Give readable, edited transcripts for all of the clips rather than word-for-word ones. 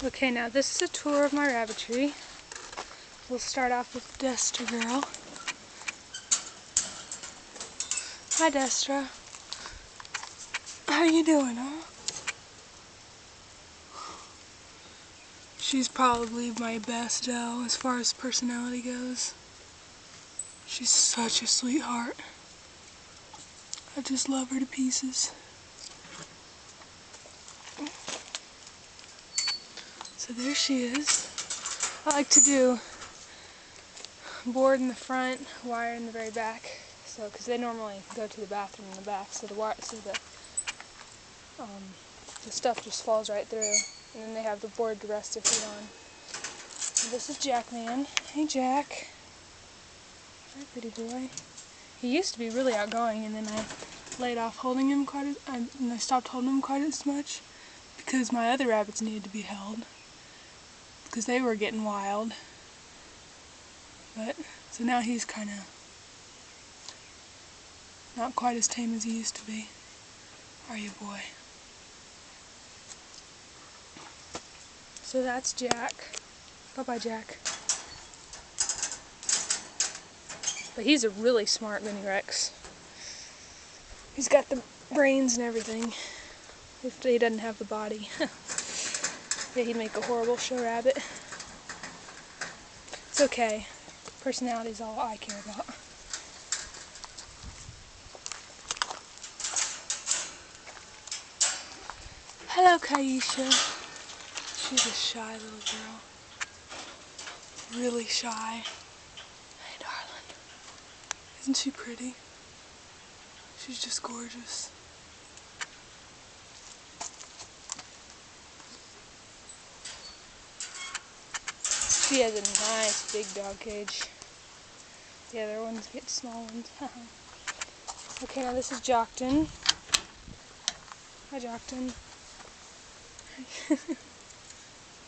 Okay, now this is a tour of my rabbitry. We'll start off with Destra girl. Hi Destra. How you doing, huh? She's probably my best doll as far as personality goes. She's such a sweetheart. I just love her to pieces. So there she is. I like to do board in the front, wire in the very back. So, because they normally go to the bathroom in the back, so the stuff just falls right through, and then they have the board to rest their feet on. And this is Jackman. Hey Jack. Hi pretty boy. He used to be really outgoing, and then I laid off holding him and I stopped holding him quite as much because my other rabbits needed to be held because they were getting wild. But so now he's kind of not quite as tame as he used to be. Are you, boy? So that's Jack. Bye-bye, Jack. But he's a really smart mini Rex. He's got the brains and everything. If he doesn't have the body. Yeah, he'd make a horrible show rabbit. It's okay. Personality is all I care about. Hello, Kaisha. She's a shy little girl. Really shy. Hey, darling. Isn't she pretty? She's just gorgeous. She has a nice big dog cage. The other ones get small ones. Okay, now this is Jockton. Hi, Jockton.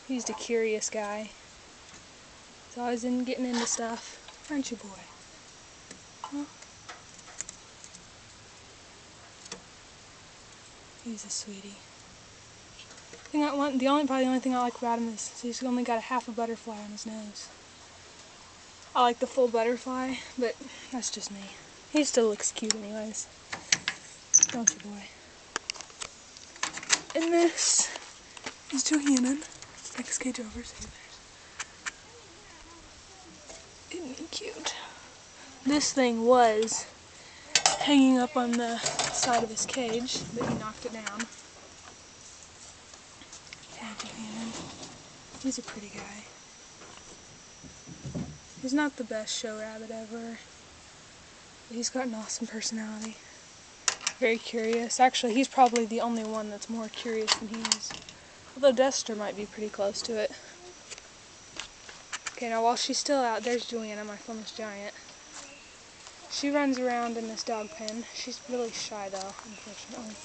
He's the curious guy. He's always getting into stuff. Aren't you, boy? Huh? He's a sweetie. Probably the only thing I like about him is he's only got a half a butterfly on his nose. I like the full butterfly, but that's just me. He still looks cute anyways. Don't you, boy? And this is Johannan. Next cage over, see there's. Isn't he cute? This thing was hanging up on the side of his cage, but he knocked it down. Yeah, Johannan. He's a pretty guy. He's not the best show rabbit ever, but he's got an awesome personality. Very curious. Actually, he's probably the only one that's more curious than he is. Although Destra might be pretty close to it. Okay, now while she's still out, there's Joanna, my Flemish giant. She runs around in this dog pen. She's really shy though, unfortunately.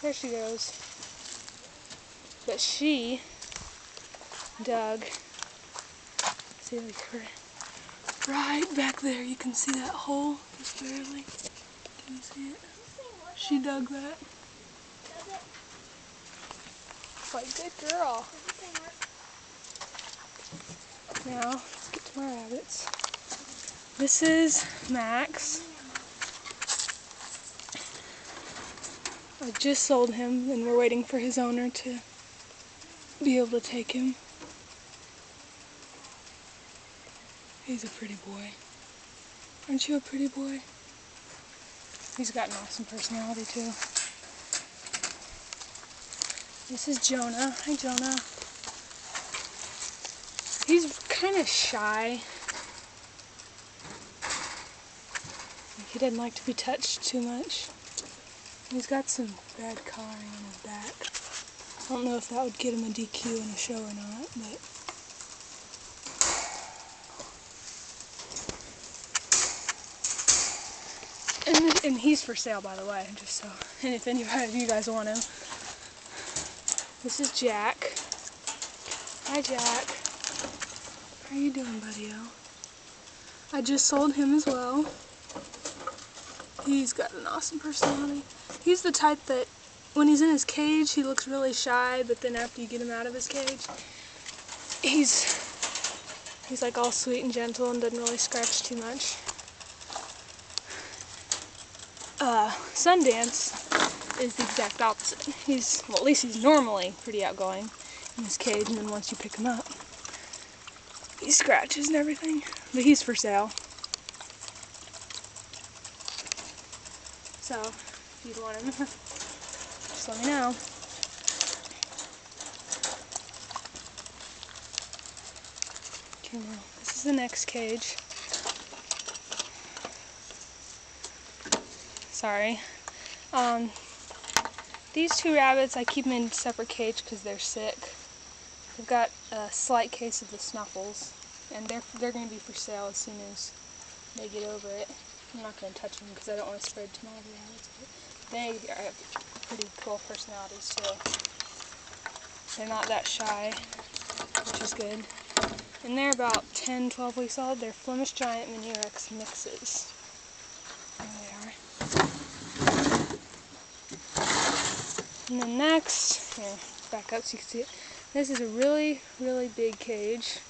There she goes. But she dug, see, like her right back there. You can see that hole just barely. Can you see it? She dug that. Like, good girl. Now, let's get to my rabbits. This is Max. I just sold him, and we're waiting for his owner to be able to take him. He's a pretty boy. Aren't you a pretty boy? He's got an awesome personality too. This is Jonah. Hi, Jonah. He's kind of shy. He doesn't like to be touched too much. He's got some bad coloring on his back. I don't know if that would get him a DQ in a show or not, but and he's for sale, by the way, just so, and if anybody of you guys want him. This is Jack. Hi, Jack. How you doing, buddy-o? I just sold him as well. He's got an awesome personality. He's the type that when he's in his cage, he looks really shy, but then after you get him out of his cage, he's like all sweet and gentle and doesn't really scratch too much. Sundance is the exact opposite. Well, at least he's normally pretty outgoing in his cage, and then once you pick him up, he scratches and everything. But he's for sale. So, if you want him, just let me know. Okay, now, this is the next cage. Sorry. These two rabbits, I keep them in a separate cage because they're sick. They've got a slight case of the snuffles, and they're going to be for sale as soon as they get over it. I'm not going to touch them because I don't want to spread to my other rabbits, but they have pretty cool personalities too. They're not that shy, which is good. And they're about 10, 12 weeks old. They're Flemish Giant Mini Rex mixes. There they are. And then next, here, back up so you can see it. This is a really, really big cage.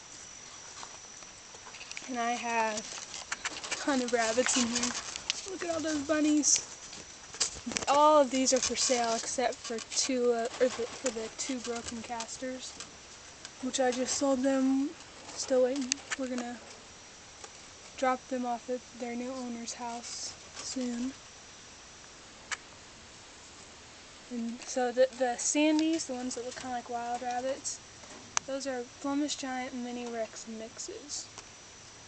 And I have a ton of rabbits in here. Look at all those bunnies. All of these are for sale except for for the two broken casters, which I just sold them. Still waiting. We're gonna drop them off at their new owner's house soon. And so the Sandies, the ones that look kind of like wild rabbits, those are Flemish Giant Mini Rex mixes.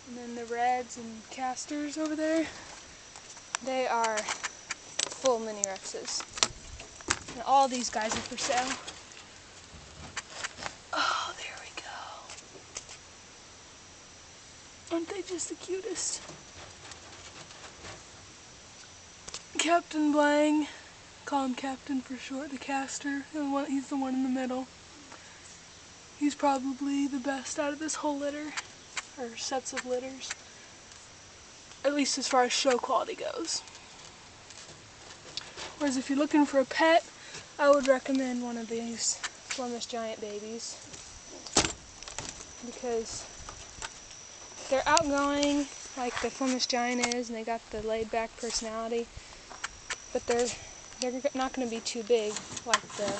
And then the Reds and Casters over there, they are full Mini Rexes. And all these guys are for sale. Oh, there we go. Aren't they just the cutest? Captain Blang. Call him Captain for short, the caster. He's the one in the middle. He's probably the best out of this whole litter, or sets of litters, at least as far as show quality goes. Whereas if you're looking for a pet, I would recommend one of these Flemish Giant babies, because they're outgoing like the Flemish Giant is, and they got the laid-back personality, but they're not going to be too big like the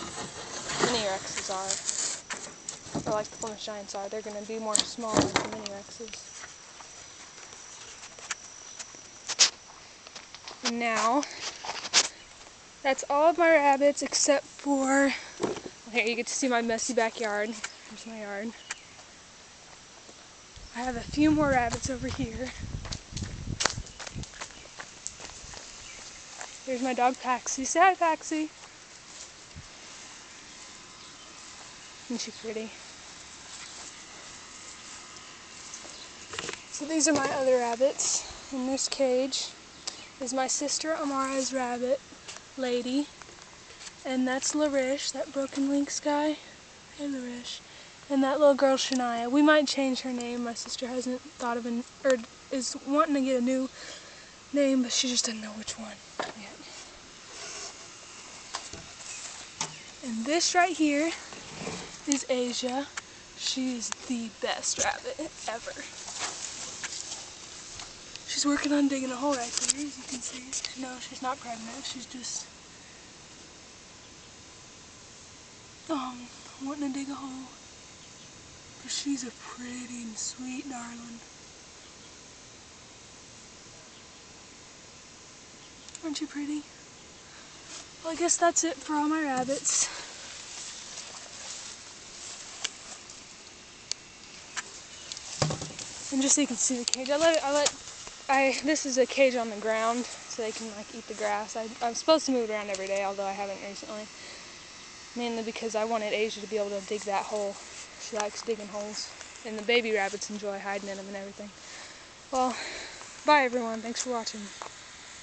Mini Rexes are, or like the Flemish Giants are. They're going to be more small like the Mini Rexes. And now, that's all of my rabbits except for, here you get to see my messy backyard. Here's my yard. I have a few more rabbits over here. Here's my dog Paxi. Say hi, Paxi. Isn't she pretty? So these are my other rabbits. In this cage is my sister Amara's rabbit lady. And that's Larish, that broken lynx guy. Hey Larish. And that little girl Shania. We might change her name. My sister hasn't thought of or is wanting to get a new name, but she just doesn't know which one yet. And this right here is Asia. She is the best rabbit ever. She's working on digging a hole right there, as you can see. No, she's not pregnant. She's just wanting to dig a hole. But she's a pretty and sweet darling. Aren't you pretty? Well, I guess that's it for all my rabbits. And just so you can see the cage, this is a cage on the ground so they can like eat the grass. I'm supposed to move it around every day, although I haven't recently. Mainly because I wanted Asia to be able to dig that hole. She likes digging holes. And the baby rabbits enjoy hiding in them and everything. Well, bye everyone. Thanks for watching.